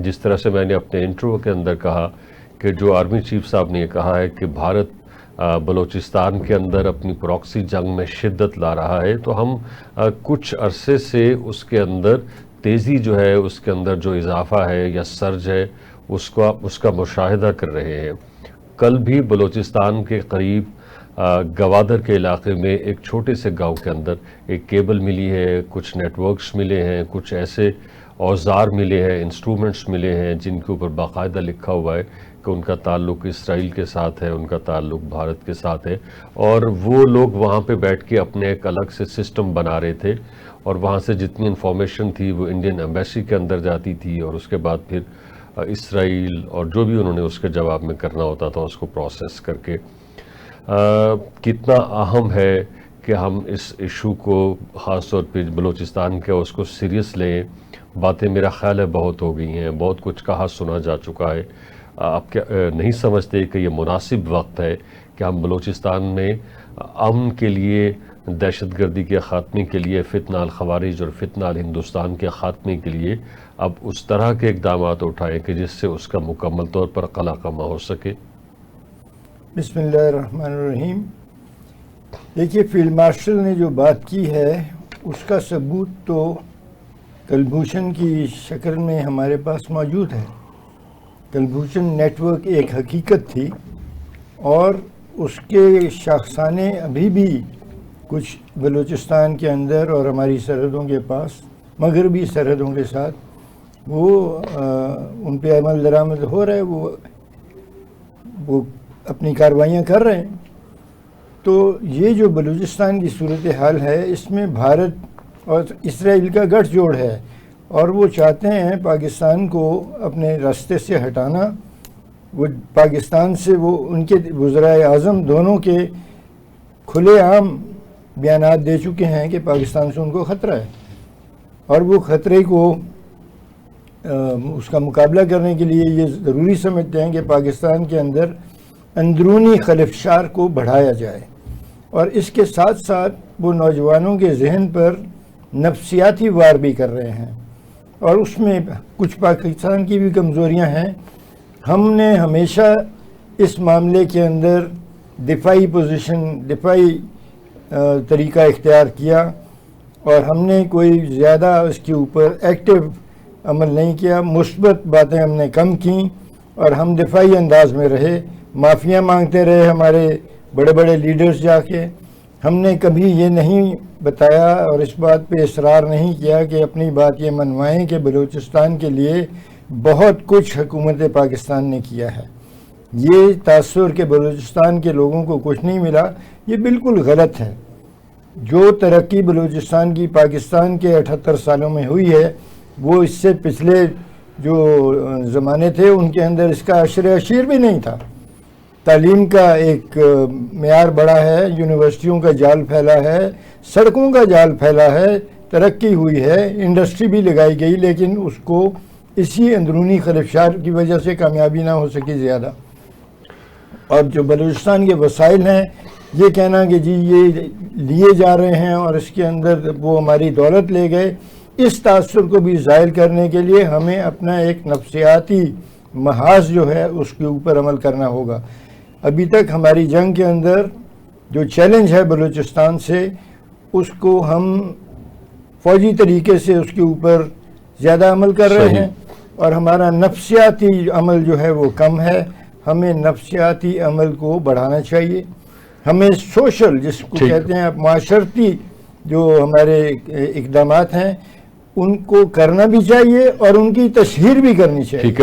جس طرح سے میں نے اپنے انٹرو کے اندر کہا کہ جو آرمی چیف صاحب نے یہ کہا ہے کہ بھارت بلوچستان کے اندر اپنی پراکسی جنگ میں شدت لا رہا ہے، تو ہم کچھ عرصے سے اس کے اندر تیزی جو ہے، اس کے اندر جو اضافہ ہے یا سرج ہے، اس کا مشاہدہ کر رہے ہیں۔ کل بھی بلوچستان کے قریب گوادر کے علاقے میں ایک چھوٹے سے گاؤں کے اندر ایک کیبل ملی ہے، کچھ نیٹ ورکس ملے ہیں، کچھ ایسے اوزار ملے ہیں، انسٹرومنٹس ملے ہیں جن کے اوپر باقاعدہ لکھا ہوا ہے کہ ان کا تعلق اسرائیل کے ساتھ ہے، ان کا تعلق بھارت کے ساتھ ہے، اور وہ لوگ وہاں پہ بیٹھ کے اپنے ایک الگ سے سسٹم بنا رہے تھے، اور وہاں سے جتنی انفارمیشن تھی وہ انڈین ایمبیسی کے اندر جاتی تھی، اور اس کے بعد پھر اسرائیل اور جو بھی انہوں نے اس کے جواب میں کرنا ہوتا تھا اس کو پروسیس کر کے۔ کتنا اہم ہے کہ ہم اس ایشو کو خاص طور پہ بلوچستان کے اس کو سیریس لیں۔ باتیں میرا خیال ہے بہت ہو گئی ہیں، بہت کچھ کہا سنا جا چکا ہے۔ آپ کیا نہیں سمجھتے کہ یہ مناسب وقت ہے کہ ہم بلوچستان میں امن کے لیے، دہشت گردی کے خاتمے کے لیے، فتنہ الخوارج اور فتنہ الہندوستان کے خاتمے کے لیے اب اس طرح کے اقدامات اٹھائیں کہ جس سے اس کا مکمل طور پر قلع کما ہو سکے؟ بسم اللہ الرحمن الرحیم۔ دیکھیے، فیلڈ مارشل نے جو بات کی ہے اس کا ثبوت تو کلبھوشن کی شکل میں ہمارے پاس موجود ہے۔ کلبھوشن نیٹ ورک ایک حقیقت تھی، اور اس کے شاخسانے ابھی بھی کچھ بلوچستان کے اندر اور ہماری سرحدوں کے پاس، مغربی سرحدوں کے ساتھ، وہ ان پہ عمل درآمد ہو رہا ہے، وہ اپنی کارروائیاں کر رہے ہیں۔ تو یہ جو بلوچستان کی صورتحال ہے، اس میں بھارت اور اسرائیل کا گٹھ جوڑ ہے، اور وہ چاہتے ہیں پاکستان کو اپنے راستے سے ہٹانا۔ وہ پاکستان سے، وہ ان کے وزرائے اعظم دونوں کے کھلے عام بیانات دے چکے ہیں کہ پاکستان سے ان کو خطرہ ہے، اور وہ خطرے کو اس کا مقابلہ کرنے کے لیے یہ ضروری سمجھتے ہیں کہ پاکستان کے اندر اندرونی خلفشار کو بڑھایا جائے، اور اس کے ساتھ ساتھ وہ نوجوانوں کے ذہن پر نفسیاتی وار بھی کر رہے ہیں، اور اس میں کچھ پاکستان کی بھی کمزوریاں ہیں۔ ہم نے ہمیشہ اس معاملے کے اندر دفاعی طریقہ اختیار کیا، اور ہم نے کوئی زیادہ اس کے اوپر ایکٹیو عمل نہیں کیا۔ مثبت باتیں ہم نے کم کیں، اور ہم دفاعی انداز میں رہے، معافیاں مانگتے رہے ہمارے بڑے بڑے لیڈرز جا کے۔ ہم نے کبھی یہ نہیں بتایا اور اس بات پہ اصرار نہیں کیا کہ اپنی بات یہ منوائیں کہ بلوچستان کے لیے بہت کچھ حکومت پاکستان نے کیا ہے۔ یہ تاثر کہ بلوچستان کے لوگوں کو کچھ نہیں ملا، یہ بالکل غلط ہے۔ جو ترقی بلوچستان کی پاکستان کے 78 سالوں میں ہوئی ہے، وہ اس سے پچھلے جو زمانے تھے ان کے اندر اس کا عشر عشیر بھی نہیں تھا۔ تعلیم کا ایک معیار بڑھا ہے، یونیورسٹیوں کا جال پھیلا ہے، سڑکوں کا جال پھیلا ہے، ترقی ہوئی ہے، انڈسٹری بھی لگائی گئی، لیکن اس کو اسی اندرونی خلفشار کی وجہ سے کامیابی نہ ہو سکی زیادہ۔ اور جو بلوچستان کے وسائل ہیں، یہ کہنا کہ جی یہ لیے جا رہے ہیں اور اس کے اندر وہ ہماری دولت لے گئے، اس تاثر کو بھی زائل کرنے کے لیے ہمیں اپنا ایک نفسیاتی محاذ جو ہے اس کے اوپر عمل کرنا ہوگا۔ ابھی تک ہماری جنگ کے اندر جو چیلنج ہے بلوچستان سے، اس کو ہم فوجی طریقے سے اس کے اوپر زیادہ عمل کر رہے ہیں، اور ہمارا نفسیاتی عمل جو ہے وہ کم ہے۔ ہمیں نفسیاتی عمل کو بڑھانا چاہیے۔ ہمیں سوشل، جس کو کہتے ہیں معاشرتی جو ہمارے اقدامات ہیں، ان کو کرنا بھی چاہیے اور ان کی تشہیر بھی کرنی چاہیے۔